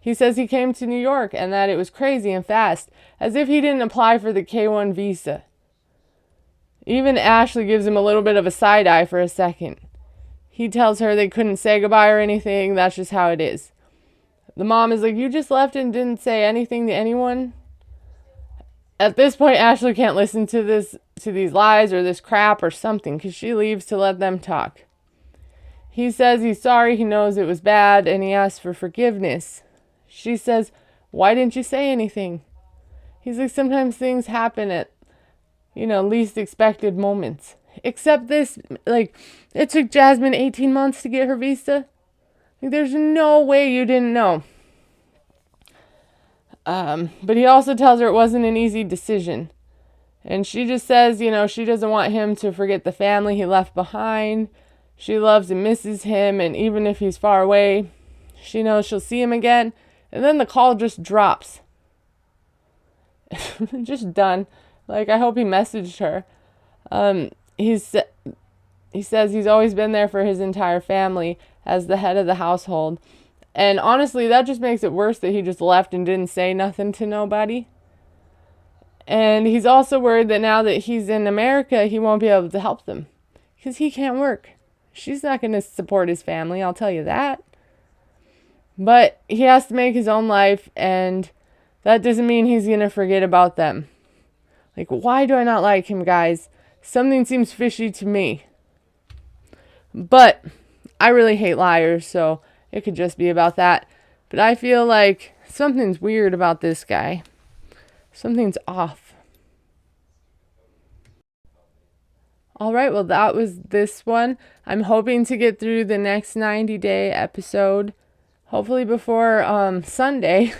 S1: He says he came to New York and that it was crazy and fast, as if he didn't apply for the K-1 visa. Even Ashley gives him a little bit of a side eye for a second. He tells her they couldn't say goodbye or anything. That's just how it is. The mom is like, you just left and didn't say anything to anyone? At this point, Ashley can't listen to these lies or this crap or something, because she leaves to let them talk. He says he's sorry, he knows it was bad, and he asks for forgiveness. She says, why didn't you say anything? He's like, sometimes things happen at, least expected moments. Except this, it took Jasmine 18 months to get her visa. There's no way you didn't know. But he also tells her it wasn't an easy decision. And she just says, she doesn't want him to forget the family he left behind. She loves and misses him, and even if he's far away, she knows she'll see him again. And then the call just drops. Just done. I hope he messaged her. He says he's always been there for his entire family as the head of the household. And honestly, that just makes it worse that he just left and didn't say nothing to nobody. And he's also worried that now that he's in America, he won't be able to help them because he can't work. She's not going to support his family, I'll tell you that. But he has to make his own life, and that doesn't mean he's going to forget about them. Why do I not like him, guys? Something seems fishy to me. But I really hate liars, so it could just be about that. But I feel like something's weird about this guy. Something's off. All right, well, that was this one. I'm hoping to get through the next 90-day episode, hopefully before Sunday.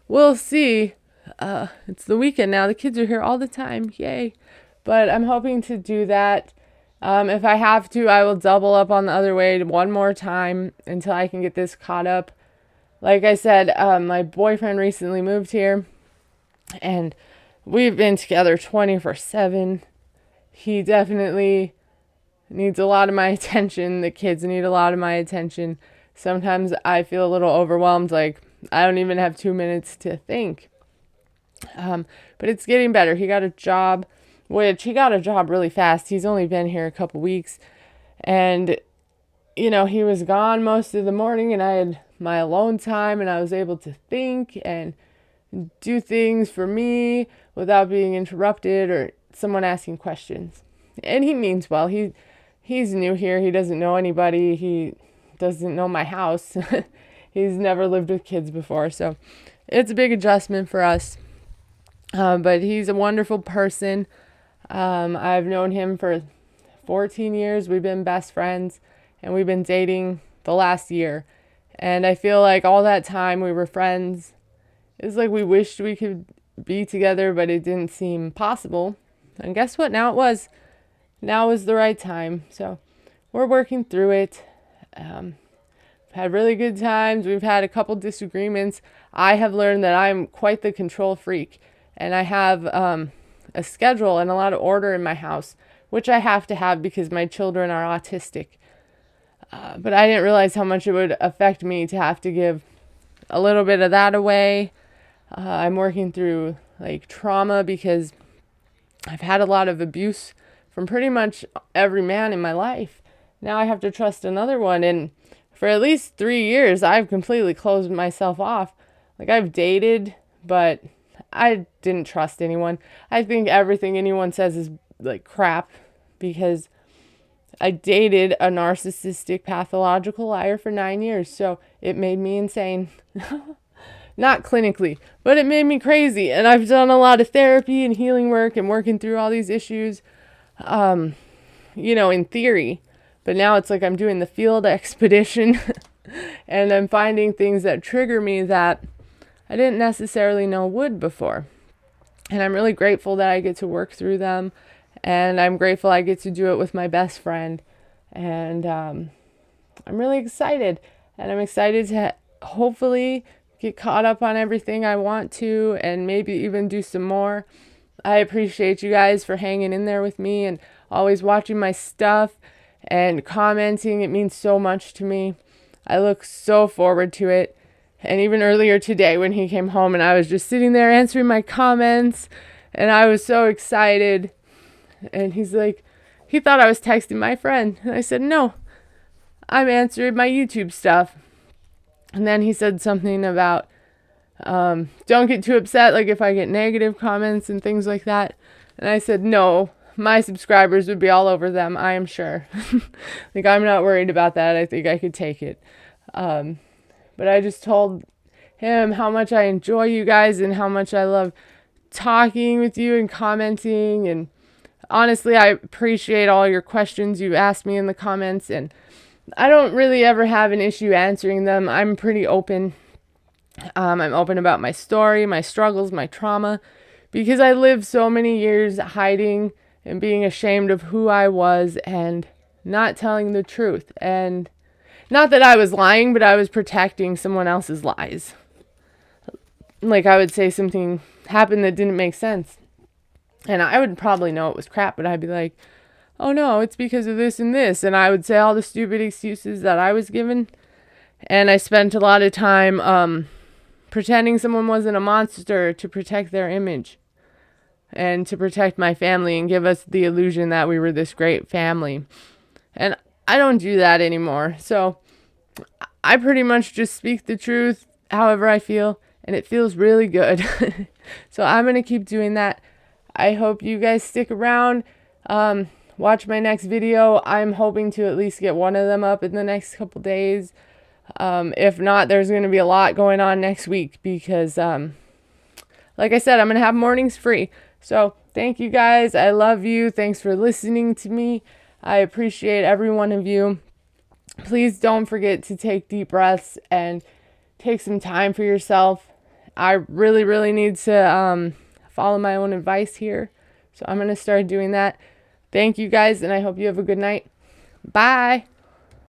S1: We'll see. It's the weekend now. The kids are here all the time. Yay. But I'm hoping to do that. If I have to, I will double up on the other way one more time until I can get this caught up. Like I said, my boyfriend recently moved here, and we've been together 24/7. He definitely needs a lot of my attention. The kids need a lot of my attention. Sometimes I feel a little overwhelmed, I don't even have 2 minutes to think. But it's getting better. He got a job, which he got a job really fast. He's only been here a couple weeks. And, he was gone most of the morning, and I had my alone time, and I was able to think and do things for me without being interrupted or someone asking questions. And he means well. He's new here. He doesn't know anybody. He doesn't know my house. He's never lived with kids before, so it's a big adjustment for us. But he's a wonderful person. I've known him for 14 years. We've been best friends, and we've been dating the last year. And I feel like all that time we were friends. It's like we wished we could be together, but it didn't seem possible. And guess what? Now it was. now is the right time. So we're working through it. Had really good times. We've had a couple disagreements. I have learned that I'm quite the control freak, and I have a schedule and a lot of order in my house, which I have to have because my children are autistic. But I didn't realize how much it would affect me to have to give a little bit of that away. I'm working through like trauma because I've had a lot of abuse from pretty much every man in my life. Now I have to trust another one, and for at least 3 years, I've completely closed myself off. Like, I've dated, but I didn't trust anyone. I think everything anyone says is like crap because I dated a narcissistic pathological liar for 9 years. So it made me insane. Not clinically, but it made me crazy. And I've done a lot of therapy and healing work and working through all these issues, in theory. But now it's like I'm doing the field expedition and I'm finding things that trigger me that I didn't necessarily know would before. And I'm really grateful that I get to work through them. And I'm grateful I get to do it with my best friend. And I'm really excited. And I'm excited to hopefully get caught up on everything I want to and maybe even do some more. I appreciate you guys for hanging in there with me and always watching my stuff and commenting. It means so much to me. I look so forward to it. And even earlier today when he came home and I was just sitting there answering my comments and I was so excited. And he's like, he thought I was texting my friend. And I said, no, I'm answering my YouTube stuff. And then he said something about, don't get too upset, like if I get negative comments and things like that. And I said, no, my subscribers would be all over them, I am sure. Like, I'm not worried about that. I think I could take it. But I just told him how much I enjoy you guys and how much I love talking with you and commenting. And honestly, I appreciate all your questions you asked me in the comments. And I don't really ever have an issue answering them. I'm pretty open. I'm open about my story, my struggles, my trauma, because I lived so many years hiding and being ashamed of who I was and not telling the truth. And not that I was lying, but I was protecting someone else's lies. Like, I would say something happened that didn't make sense. And I would probably know it was crap, but I'd be like, oh no, it's because of this and this. And I would say all the stupid excuses that I was given. And I spent a lot of time pretending someone wasn't a monster to protect their image and to protect my family and give us the illusion that we were this great family. And I don't do that anymore. So I pretty much just speak the truth however I feel, and it feels really good. So I'm going to keep doing that. I hope you guys stick around. Watch my next video. I'm hoping to at least get one of them up in the next couple days. If not, there's going to be a lot going on next week because, like I said, I'm going to have mornings free. So thank you guys. I love you. Thanks for listening to me. I appreciate every one of you. Please don't forget to take deep breaths and take some time for yourself. I really, really need to follow my own advice here. So I'm going to start doing that. Thank you guys, and I hope you have a good night. Bye.